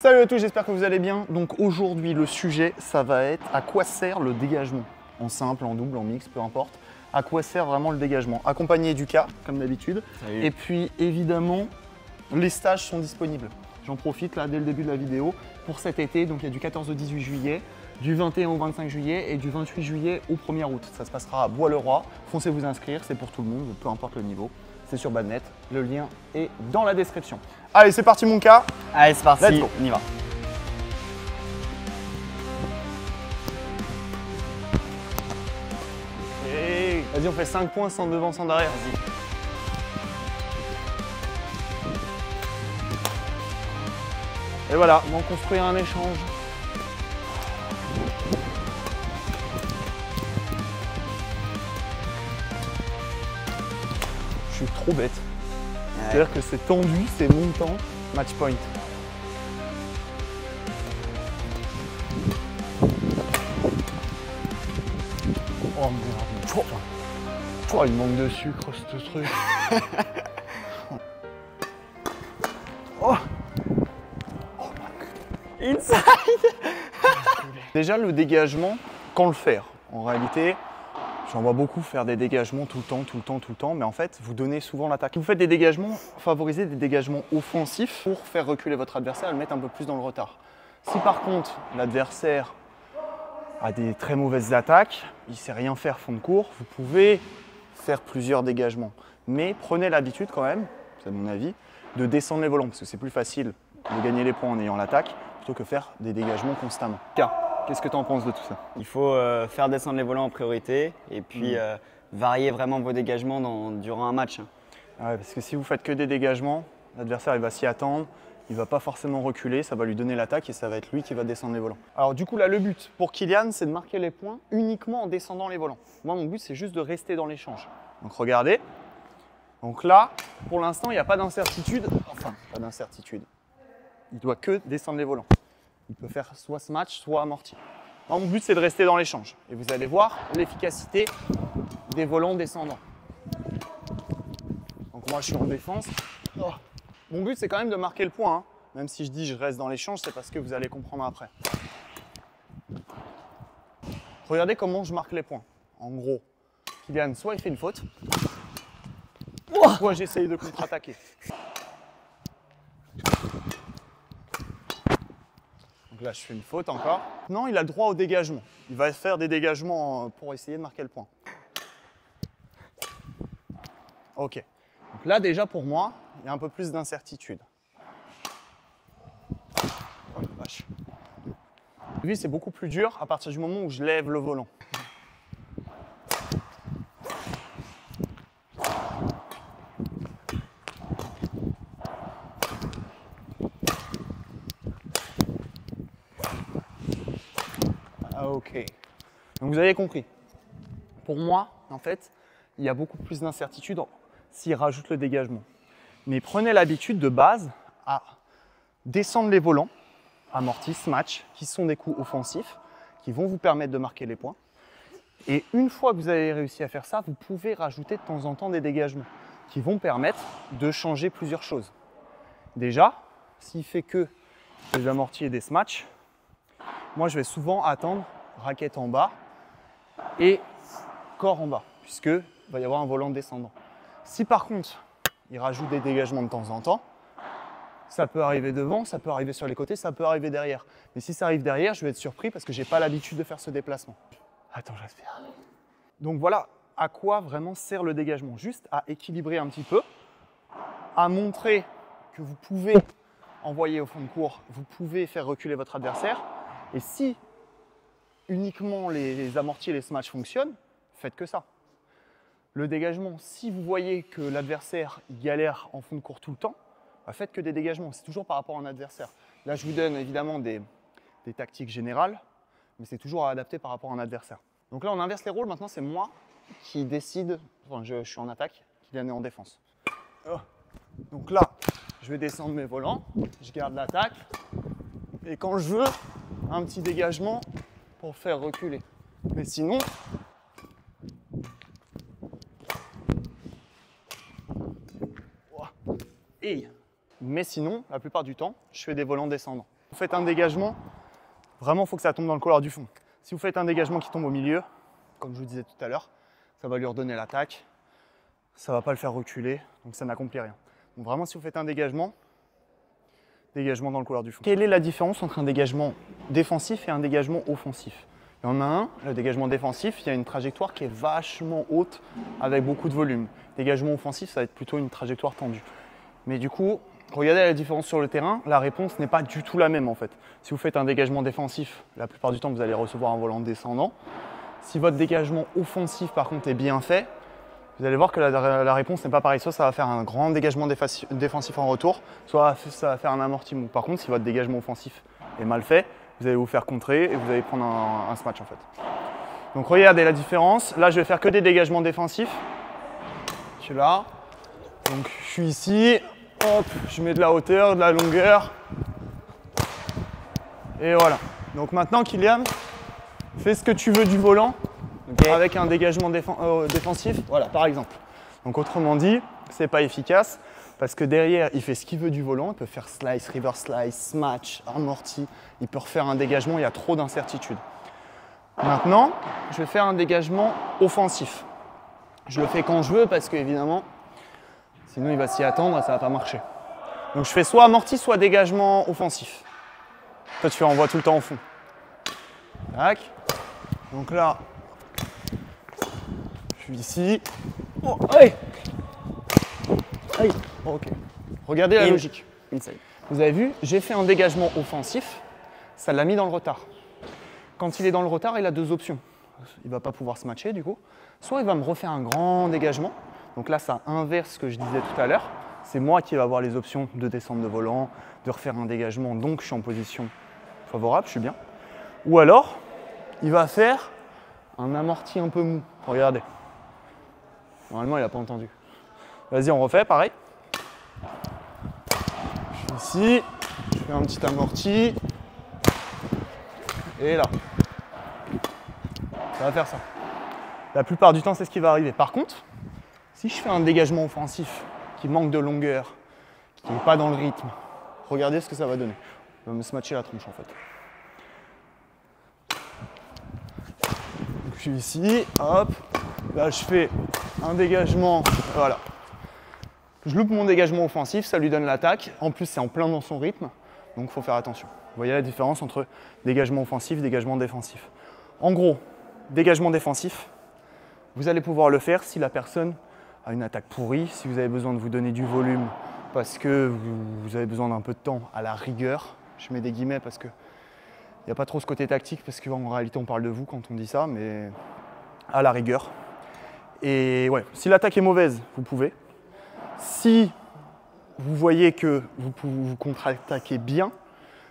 Salut à tous, j'espère que vous allez bien. Donc aujourd'hui, le sujet, ça va être à quoi sert le dégagement? En simple, en double, en mix, peu importe. À quoi sert vraiment le dégagement? Accompagné du cas, comme d'habitude. Et puis évidemment, les stages sont disponibles. J'en profite là dès le début de la vidéo pour cet été. Donc il y a du 14 au 18 juillet, du 21 au 25 juillet et du 28 juillet au 1er août. Ça se passera à Bois-le-Roi. Foncez vous inscrire, c'est pour tout le monde, peu importe le niveau. C'est sur Badnet, le lien est dans la description. Allez, c'est parti mon cas. Allez, c'est parti, Let's go. on y va. Hey, vas-y, on fait 5 points sans devant, sans derrière. Vas-y. Et voilà, on va construire un échange. Je suis trop bête. C'est-à-dire que c'est tendu, c'est montant, match point. Oh merde. Oh, il manque de sucre ce truc. Oh. Inside. Déjà le dégagement, quand le faire? En réalité, j'en vois beaucoup faire des dégagements tout le temps, mais en fait, vous donnez souvent l'attaque. Vous faites des dégagements, favorisez des dégagements offensifs pour faire reculer votre adversaire et le mettre un peu plus dans le retard. Si par contre, l'adversaire a des très mauvaises attaques, il ne sait rien faire fond de cours, vous pouvez faire plusieurs dégagements. Mais prenez l'habitude quand même, c'est mon avis, de descendre les volants, parce que c'est plus facile de gagner les points en ayant l'attaque, plutôt que faire des dégagements constamment. Qu'est-ce que tu en penses de tout ça? Il faut faire descendre les volants en priorité et puis varier vraiment vos dégagements durant un match. Ouais, parce que si vous faites que des dégagements, l'adversaire il va s'y attendre, il ne va pas forcément reculer, ça va lui donner l'attaque et ça va être lui qui va descendre les volants. Alors du coup là le but pour Kylian c'est de marquer les points uniquement en descendant les volants. Moi mon but c'est juste de rester dans l'échange. Donc regardez, donc là pour l'instant il n'y a pas d'incertitude, enfin pas d'incertitude, il doit que descendre les volants. Il peut faire soit ce match, soit amorti. Moi, mon but, c'est de rester dans l'échange. Et vous allez voir l'efficacité des volants descendants. Donc moi, je suis en défense. Oh. Mon but, c'est quand même de marquer le point. Hein. Même si je dis je reste dans l'échange, c'est parce que vous allez comprendre après. Regardez comment je marque les points. En gros, Kylian, soit il fait une faute, soit j'essaye de contre-attaquer. Donc là, je fais une faute encore. Non, il a le droit au dégagement. Il va faire des dégagements pour essayer de marquer le point. Ok. Donc là, déjà, pour moi, il y a un peu plus d'incertitude. Oh la vache. Lui, c'est beaucoup plus dur à partir du moment où je lève le volant. Ok. Donc vous avez compris. Pour moi, en fait, il y a beaucoup plus d'incertitude s'il rajoute le dégagement. Mais prenez l'habitude de base à descendre les volants, amortis, match, qui sont des coups offensifs, qui vont vous permettre de marquer les points. Et une fois que vous avez réussi à faire ça, vous pouvez rajouter de temps en temps des dégagements qui vont permettre de changer plusieurs choses. Déjà, s'il fait que des amortis et des smatchs, moi je vais souvent attendre raquette en bas et corps en bas, puisqu'il va y avoir un volant descendant. Si par contre, il rajoute des dégagements de temps en temps, ça peut arriver devant, ça peut arriver sur les côtés, ça peut arriver derrière. Mais si ça arrive derrière, je vais être surpris parce que je n'ai pas l'habitude de faire ce déplacement. Attends, j'aspire. Donc voilà à quoi vraiment sert le dégagement. Juste à équilibrer un petit peu, à montrer que vous pouvez envoyer au fond de cours, vous pouvez faire reculer votre adversaire. Et si uniquement les amortis et les smash fonctionnent, faites que ça. Le dégagement, si vous voyez que l'adversaire galère en fond de cours tout le temps, bah faites que des dégagements. C'est toujours par rapport à un adversaire. Là, je vous donne évidemment des tactiques générales, mais c'est toujours à adapter par rapport à un adversaire. Donc là, on inverse les rôles. Maintenant, c'est moi qui décide. Enfin, je suis en attaque, Kylian est en défense. Oh. Donc là, je vais descendre mes volants, je garde l'attaque. Et quand je veux, un petit dégagement pour faire reculer. Mais sinon, mais sinon, la plupart du temps, je fais des volants descendants. Vous faites un dégagement, vraiment, il faut que ça tombe dans le couloir du fond. Si vous faites un dégagement qui tombe au milieu, comme je vous disais tout à l'heure, ça va lui redonner l'attaque, ça ne va pas le faire reculer, donc ça n'accomplit rien. Donc vraiment, si vous faites un dégagement dans le couloir du fond. Quelle est la différence entre un dégagement défensif et un dégagement offensif? Il y en a un, le dégagement défensif, il y a une trajectoire qui est vachement haute avec beaucoup de volume. Dégagement offensif, ça va être plutôt une trajectoire tendue. Mais du coup, regardez la différence sur le terrain, la réponse n'est pas du tout la même en fait. Si vous faites un dégagement défensif, la plupart du temps vous allez recevoir un volant descendant. Si votre dégagement offensif par contre est bien fait, vous allez voir que la réponse n'est pas pareille. Soit ça va faire un grand dégagement défensif en retour, soit ça va faire un amorti mou. Par contre, si votre dégagement offensif est mal fait, vous allez vous faire contrer et vous allez prendre un smash en fait. Donc regardez la différence. Là, je vais faire que des dégagements défensifs. Je suis là. Donc je suis ici. Hop, je mets de la hauteur, de la longueur. Et voilà. Donc maintenant, Kylian, fais ce que tu veux du volant. Okay. Avec un dégagement défensif, voilà, par exemple. Donc autrement dit, c'est pas efficace parce que derrière, il fait ce qu'il veut du volant. Il peut faire slice, reverse slice, smash, amorti. Il peut refaire un dégagement, il y a trop d'incertitudes. Maintenant, je vais faire un dégagement offensif. Je le fais quand je veux parce qu'évidemment, sinon il va s'y attendre et ça va pas marcher. Donc je fais soit amorti, soit dégagement offensif. Toi, tu envoies tout le temps au fond. Tac. Donc là, je suis ici. Oh, allez. Allez. Ok. Regardez la logique. Vous avez vu, j'ai fait un dégagement offensif, ça l'a mis dans le retard. Quand il est dans le retard, il a deux options. Il ne va pas pouvoir se matcher du coup. Soit il va me refaire un grand dégagement. Donc là, ça inverse ce que je disais tout à l'heure. C'est moi qui vais avoir les options de descendre de volant, de refaire un dégagement, donc je suis en position favorable, je suis bien. Ou alors, il va faire un amorti un peu mou. Regardez. Normalement, il n'a pas entendu. Vas-y, on refait, pareil. Je suis ici, je fais un petit amorti. Et là. Ça va faire ça. La plupart du temps, c'est ce qui va arriver. Par contre, si je fais un dégagement offensif qui manque de longueur, qui n'est pas dans le rythme, regardez ce que ça va donner. Il va me smatcher la tronche en fait. Donc, je suis ici, hop. Là, je fais un dégagement, voilà. Je loupe mon dégagement offensif, ça lui donne l'attaque. En plus, c'est en plein dans son rythme, donc il faut faire attention. Vous voyez la différence entre dégagement offensif et dégagement défensif. En gros, dégagement défensif, vous allez pouvoir le faire si la personne a une attaque pourrie, si vous avez besoin de vous donner du volume parce que vous avez besoin d'un peu de temps à la rigueur. Je mets des guillemets parce qu'il n'y a pas trop ce côté tactique, parce qu'en réalité, on parle de vous quand on dit ça, mais à la rigueur. Et ouais, si l'attaque est mauvaise, vous pouvez. Si vous voyez que vous contre-attaquez bien,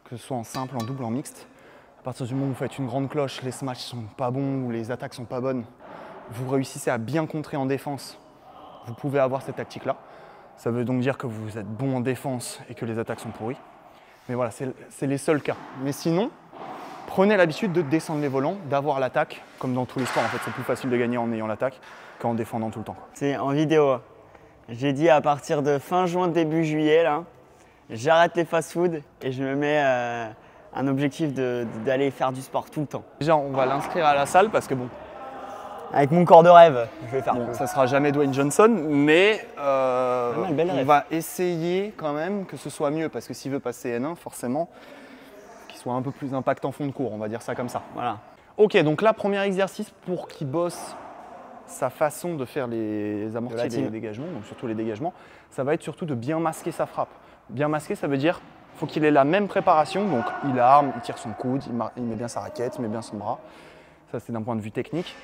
que ce soit en simple, en double, en mixte, à partir du moment où vous faites une grande cloche, les smash sont pas bons ou les attaques sont pas bonnes, vous réussissez à bien contrer en défense, vous pouvez avoir cette tactique-là. Ça veut donc dire que vous êtes bon en défense et que les attaques sont pourries. Mais voilà, c'est les seuls cas. Mais sinon, prenez l'habitude de descendre les volants, d'avoir l'attaque, comme dans tous les sports. En fait, c'est plus facile de gagner en ayant l'attaque qu'en défendant tout le temps. C'est en vidéo. J'ai dit à partir de fin juin, début juillet, là, j'arrête les fast-food et je me mets un objectif d'aller faire du sport tout le temps. Déjà, on va l'inscrire à la salle parce que bon, avec mon corps de rêve, je vais faire. Bon, ça sera jamais Dwayne Johnson, mais on va essayer quand même que ce soit mieux parce que s'il veut passer N1, forcément, qu'il soit un peu plus impact en fond de cours, on va dire ça comme ça. Voilà. Ok, donc là, premier exercice pour qu'il bosse sa façon de faire les amortis et les dégagements, donc surtout les dégagements, ça va être surtout de bien masquer sa frappe. Bien masquer, ça veut dire faut qu'il ait la même préparation, donc il arme, il tire son coude, il met bien sa raquette, il met bien son bras. Ça, c'est d'un point de vue technique.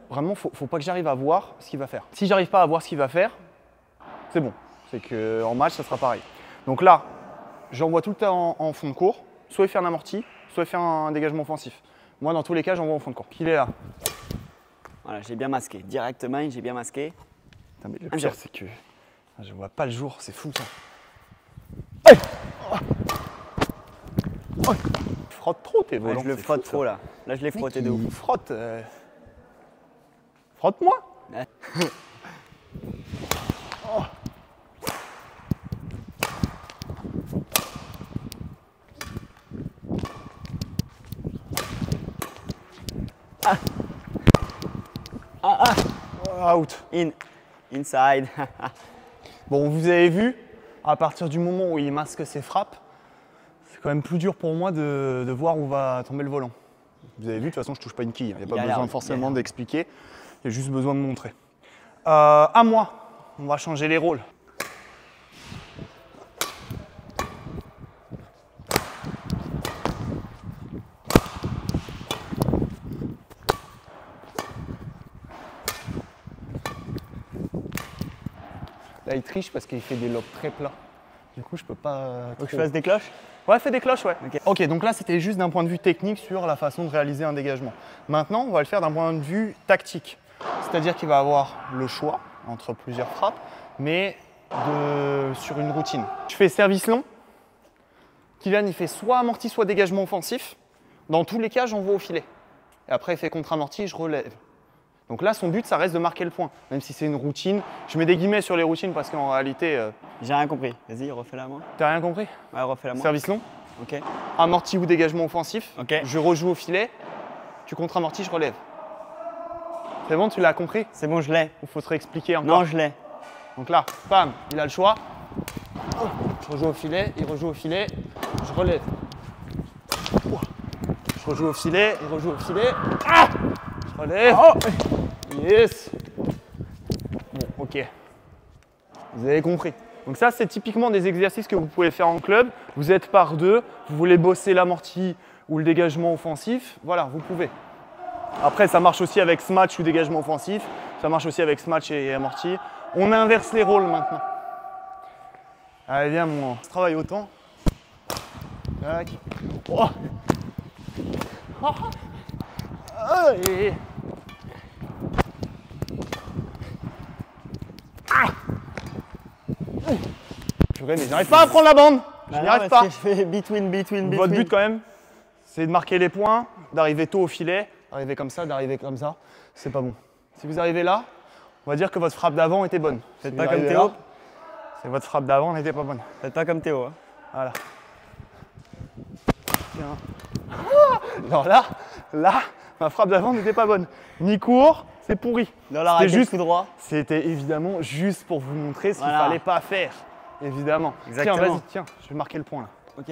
Vraiment, faut pas que j'arrive à voir ce qu'il va faire. Si j'arrive pas à voir ce qu'il va faire, c'est bon. C'est qu'en match, ça sera pareil. Donc là, j'envoie tout le temps en fond de cours. Soit il fait un amorti, soit il fait un dégagement offensif. Moi, dans tous les cas, j'envoie en fond de cours. Il est là. Voilà, j'ai bien masqué. Direct main, j'ai bien masqué. Putain, mais le pire, c'est que je vois pas le jour. C'est fou, ça. Hey, oh. Tu frottes trop tes volants. Ouais, je le frotte trop, là. Là, je l'ai frotté de ouf. Frotte. Frotte-moi. Ouais. Oh. Out. Inside. Bon, vous avez vu, à partir du moment où il masque ses frappes, c'est quand même plus dur pour moi de voir où va tomber le volant. Vous avez vu, de toute façon, je touche pas une quille. Il n'y a pas besoin forcément d'expliquer. Il y a juste besoin de montrer. À moi, on va changer les rôles. Là, il triche parce qu'il fait des lobes très plats. Du coup, je peux pas. Faut que je fasse des cloches? Ouais, fais des cloches, ouais. Ok. Ok, donc là, c'était juste d'un point de vue technique sur la façon de réaliser un dégagement. Maintenant, on va le faire d'un point de vue tactique. C'est-à-dire qu'il va avoir le choix entre plusieurs frappes, mais sur une routine. Je fais service long. Kylian, il fait soit amorti, soit dégagement offensif. Dans tous les cas, j'envoie au filet. Et après, il fait contre-amorti, je relève. Donc là, son but, ça reste de marquer le point, même si c'est une routine. Je mets des guillemets sur les routines parce qu'en réalité… J'ai rien compris. Vas-y, refais-la moi. T'as rien compris? Ouais, refais-la moi. Service long, Ok. amorti ou dégagement offensif. Ok. Je rejoue au filet, tu contre-amorti, je relève. C'est bon, tu l'as compris? C'est bon, je l'ai. Ou faut te réexpliquer encore? Non, je l'ai. Donc là, bam, il a le choix. Je rejoue au filet, il rejoue au filet, je relève. Je rejoue au filet, il rejoue au filet. Ah, je relève. Yes. Bon, ok. Vous avez compris. Donc ça, c'est typiquement des exercices que vous pouvez faire en club. Vous êtes par deux, vous voulez bosser l'amorti ou le dégagement offensif. Voilà, vous pouvez. Après, ça marche aussi avec smash ou dégagement offensif. Ça marche aussi avec smash et amorti. On inverse les rôles maintenant. Allez, viens, on se travaille autant. Tac. Oh. Et... Purée, mais j'arrive pas à prendre la bande. Je n'y arrive pas. Je fais between. Votre but quand même, c'est de marquer les points, d'arriver tôt au filet, d'arriver comme ça, d'arriver comme ça. C'est pas bon. Si vous arrivez là, on va dire que votre frappe d'avant était bonne. Faites Si pas vous comme arrivez Théo. là, c'est votre frappe d'avant n'était pas bonne. Faites pas comme Théo. Hein. Voilà. Tiens. Alors là, ma frappe d'avant n'était pas bonne. Ni court, c'est pourri. Dans la raquette juste tout droit. C'était évidemment juste pour vous montrer ce qu'il Voilà. fallait pas faire. Évidemment. Exactement. Tiens, vas-y, tiens, je vais marquer le point là. Ok.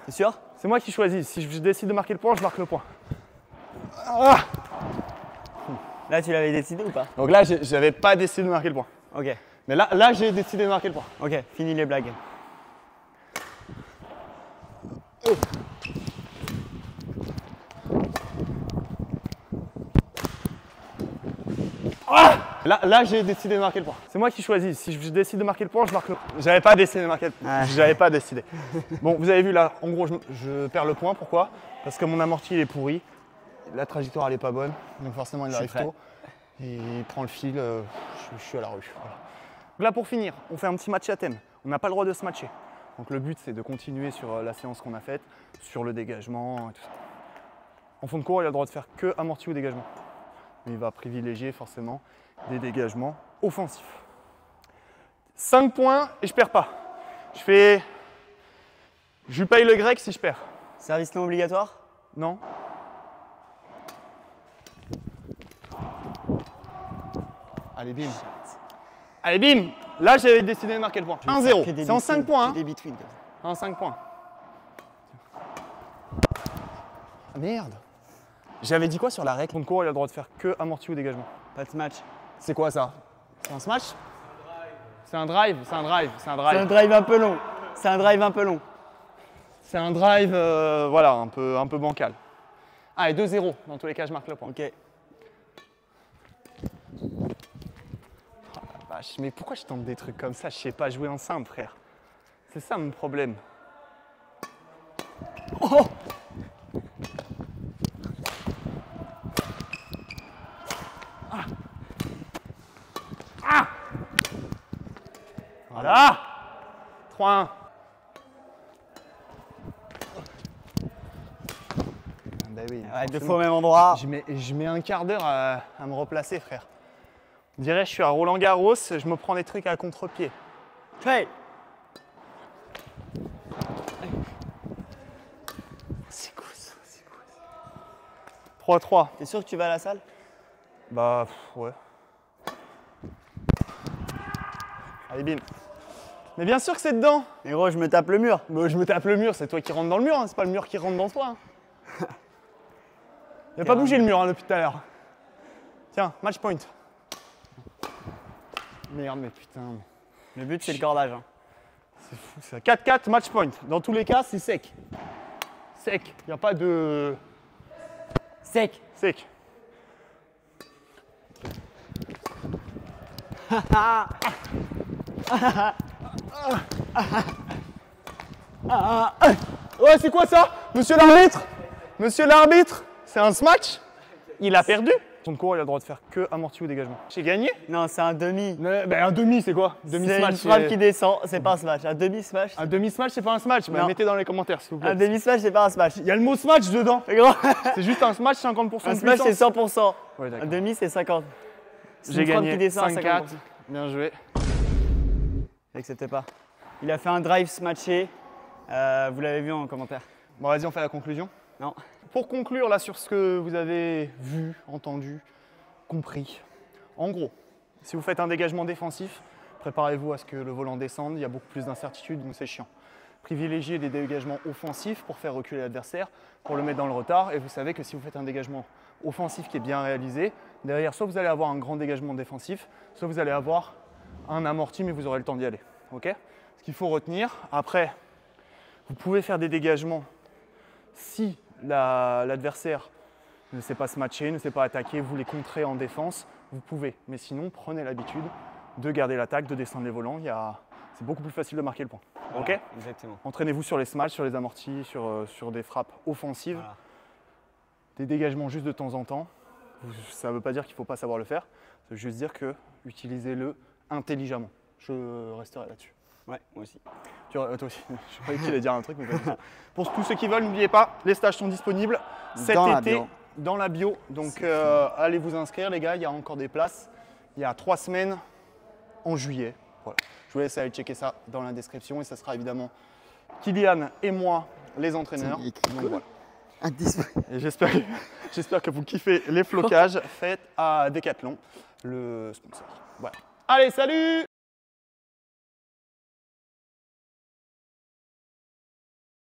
T'es sûr? C'est moi qui choisis. Si je décide de marquer le point, je marque le point. Ah. Là, tu l'avais décidé ou pas? Donc là, j'avais pas décidé de marquer le point. Ok. Mais là j'ai décidé de marquer le point. Ok, fini les blagues. Là j'ai décidé de marquer le point. C'est moi qui choisis. Si je décide de marquer le point, je marque le point. J'avais pas décidé de marquer le point. Ouais. J'avais pas décidé. Bon, vous avez vu là, en gros, je perds le point. Pourquoi? Parce que mon amorti il est pourri. La trajectoire elle est pas bonne. Donc forcément il arrive tôt. Et il prend le fil. Je suis à la rue. Voilà. Là pour finir, on fait un petit match à thème. On n'a pas le droit de se matcher. Donc le but c'est de continuer sur la séance qu'on a faite, sur le dégagement et tout ça. En fond de cours, il a le droit de faire que amorti ou dégagement. Mais il va privilégier forcément des dégagements offensifs. 5 points et je perds pas. Je lui paye le grec si je perds. Service non obligatoire? Non? Allez, bim. Allez, bim. Là, j'avais décidé de marquer le point. 1-0. C'est en 5 points. Hein. Des between. En 5 points. Ah, merde. J'avais dit quoi sur la règle? Contre cours, il a le droit de faire que amorti ou dégagement. Pas de match. C'est quoi ça? C'est un smash? C'est un drive. C'est un drive. C'est un C'est un drive. drive un peu long. C'est un drive un peu long. C'est un drive, voilà, un peu bancal. Ah, et 2-0. Dans tous les cas, je marque le point. Ok. Oh la vache, mais pourquoi je tente des trucs comme ça? Je sais pas jouer en simple, frère. C'est ça mon problème. Oh! Ah! Ah! Voilà! 3-1. Bah oui, Ouais, deux forcément. fois au même endroit. Je mets un quart d'heure à me replacer, frère. On dirait que je suis à Roland Garros, je me prends des trucs à contre-pied. Hey. C'est cool ça, c'est cool. 3-3. T'es sûr que tu vas à la salle? Bah, ouais. Allez, bim. Mais bien sûr que c'est dedans. Mais gros, je me tape le mur. Mais je me tape le mur, c'est toi qui rentre dans le mur, hein. C'est pas le mur qui rentre dans toi. Hein. Il n'a pas bougé le mur hein, depuis tout à l'heure. Tiens, match point. Merde, mais putain. Le but, c'est le cordage. Hein. C'est fou ça. 4-4, match point. Dans tous les cas, c'est sec. Sec. Il n'y a pas de. Sec. Sec. Ouais, c'est quoi ça? Monsieur l'arbitre? Monsieur l'arbitre? C'est un smash? Il a perdu? Son cours, il a le droit de faire que amorti ou dégagement. J'ai gagné? Non, c'est un demi. Ben, un demi, c'est quoi? C'est Demi-smash. une frappe qui descend, c'est pas un smash. Un demi-smash. Un demi-smash, c'est pas un smash. Ben, Non. mettez dans les commentaires, s'il vous plaît. Un demi-smash, c'est pas un smash. Il y a le mot smash dedans. Mais gros, C'est juste un smash 50% un de smash, c'est puissance. 100%. Ouais, Un d'accord. demi, c'est 50. C'est J'ai une frappe gagné qui descend à 5-4. 50%. Bien joué. N'acceptez pas. Il a fait un drive smatché. Vous l'avez vu en commentaire. Bon, vas-y, on fait la conclusion. Non. Pour conclure là sur ce que vous avez vu, entendu, compris, en gros, si vous faites un dégagement défensif, préparez-vous à ce que le volant descende, il y a beaucoup plus d'incertitudes, donc c'est chiant. Privilégiez des dégagements offensifs pour faire reculer l'adversaire, pour le mettre dans le retard, et vous savez que si vous faites un dégagement offensif qui est bien réalisé, derrière soit vous allez avoir un grand dégagement défensif, soit vous allez avoir un amorti, mais vous aurez le temps d'y aller. Okay, ce qu'il faut retenir, après, vous pouvez faire des dégagements si l'adversaire ne sait pas se matcher, ne sait pas attaquer, vous les contrez en défense, vous pouvez. Mais sinon, prenez l'habitude de garder l'attaque, de descendre les volants. C'est beaucoup plus facile de marquer le point. Voilà, Ok. exactement. Entraînez-vous sur les smash, sur les amortis, sur des frappes offensives, Voilà. des dégagements juste de temps en temps. Ça ne veut pas dire qu'il ne faut pas savoir le faire, ça veut juste dire que utilisez-le intelligemment. Je resterai là-dessus. Ouais, moi aussi. Toi aussi, je croyais qu'il allait dire un truc, mais pas du tout. Pour tous ceux qui veulent, n'oubliez pas, les stages sont disponibles cet Dans la été bio. dans la bio. Donc allez vous inscrire les gars, il y a encore des places. Il y a 3 semaines en juillet. Voilà. Je vous laisse aller checker ça dans la description et ça sera évidemment Kylian et moi les entraîneurs. Donc, voilà. Et j'espère que vous kiffez les flocages faits à Decathlon, le sponsor. Voilà. Allez, salut!